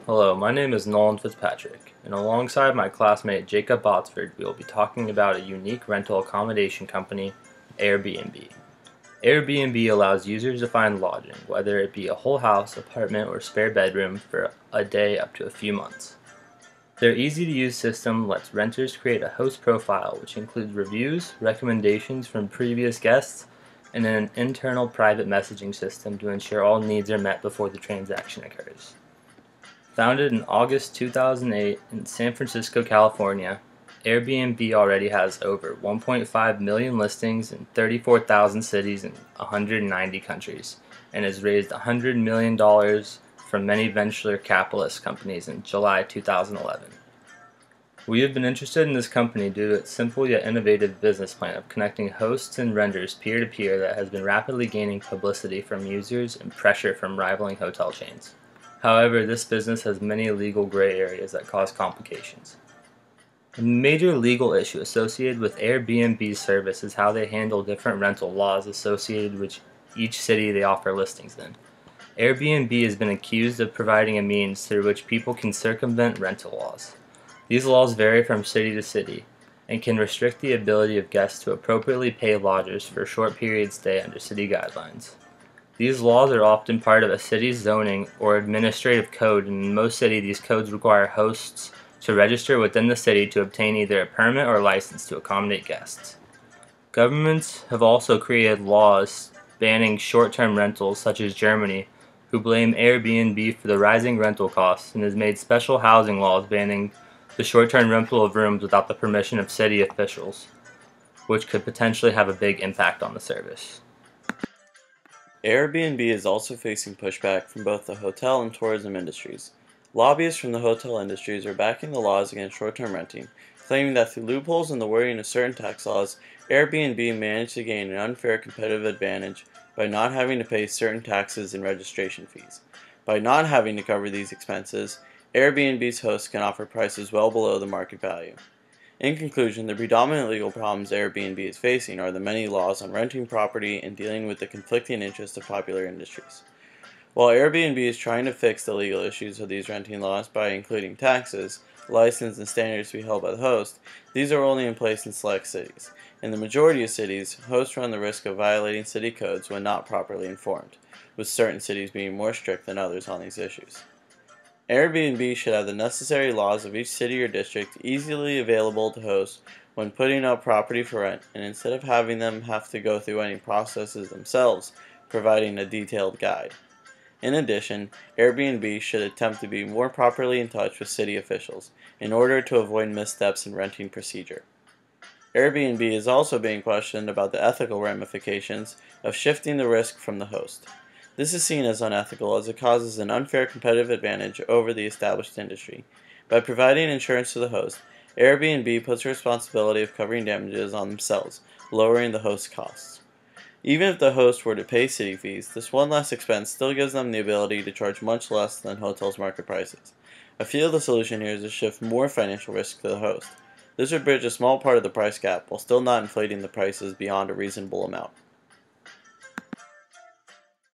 Hello, my name is Nolan Fitzpatrick, and alongside my classmate Jacob Botsford, we will be talking about a unique rental accommodation company, Airbnb. Airbnb allows users to find lodging, whether it be a whole house, apartment, or spare bedroom, for a day up to a few months. Their easy-to-use system lets renters create a host profile, which includes reviews, recommendations from previous guests, and an internal private messaging system to ensure all needs are met before the transaction occurs. Founded in August 2008 in San Francisco, California, Airbnb already has over 1.5 million listings in 34,000 cities in 190 countries and has raised $100 million from many venture capitalist companies in July 2011. We have been interested in this company due to its simple yet innovative business plan of connecting hosts and renters peer-to-peer that has been rapidly gaining publicity from users and pressure from rivaling hotel chains. However, this business has many legal gray areas that cause complications. A major legal issue associated with Airbnb's service is how they handle different rental laws associated with each city they offer listings in. Airbnb has been accused of providing a means through which people can circumvent rental laws. These laws vary from city to city and can restrict the ability of guests to appropriately pay lodgers for a short period stay under city guidelines. These laws are often part of a city's zoning or administrative code, and in most cities these codes require hosts to register within the city to obtain either a permit or license to accommodate guests. Governments have also created laws banning short-term rentals, such as Germany, who blame Airbnb for the rising rental costs, and has made special housing laws banning the short-term rental of rooms without the permission of city officials, which could potentially have a big impact on the service. Airbnb is also facing pushback from both the hotel and tourism industries. Lobbyists from the hotel industries are backing the laws against short-term renting, claiming that through loopholes in the wording of certain tax laws, Airbnb managed to gain an unfair competitive advantage by not having to pay certain taxes and registration fees. By not having to cover these expenses, Airbnb's hosts can offer prices well below the market value. In conclusion, the predominant legal problems Airbnb is facing are the many laws on renting property and dealing with the conflicting interests of popular industries. While Airbnb is trying to fix the legal issues of these renting laws by including taxes, license, and standards to be held by the host, these are only in place in select cities. In the majority of cities, hosts run the risk of violating city codes when not properly informed, with certain cities being more strict than others on these issues. Airbnb should have the necessary laws of each city or district easily available to hosts when putting up property for rent, and instead of having them have to go through any processes themselves, providing a detailed guide. In addition, Airbnb should attempt to be more properly in touch with city officials in order to avoid missteps in renting procedure. Airbnb is also being questioned about the ethical ramifications of shifting the risk from the host. This is seen as unethical as it causes an unfair competitive advantage over the established industry. By providing insurance to the host, Airbnb puts the responsibility of covering damages on themselves, lowering the host's costs. Even if the host were to pay city fees, this one less expense still gives them the ability to charge much less than hotels' market prices. I feel the solution here is to shift more financial risk to the host. This would bridge a small part of the price gap while still not inflating the prices beyond a reasonable amount.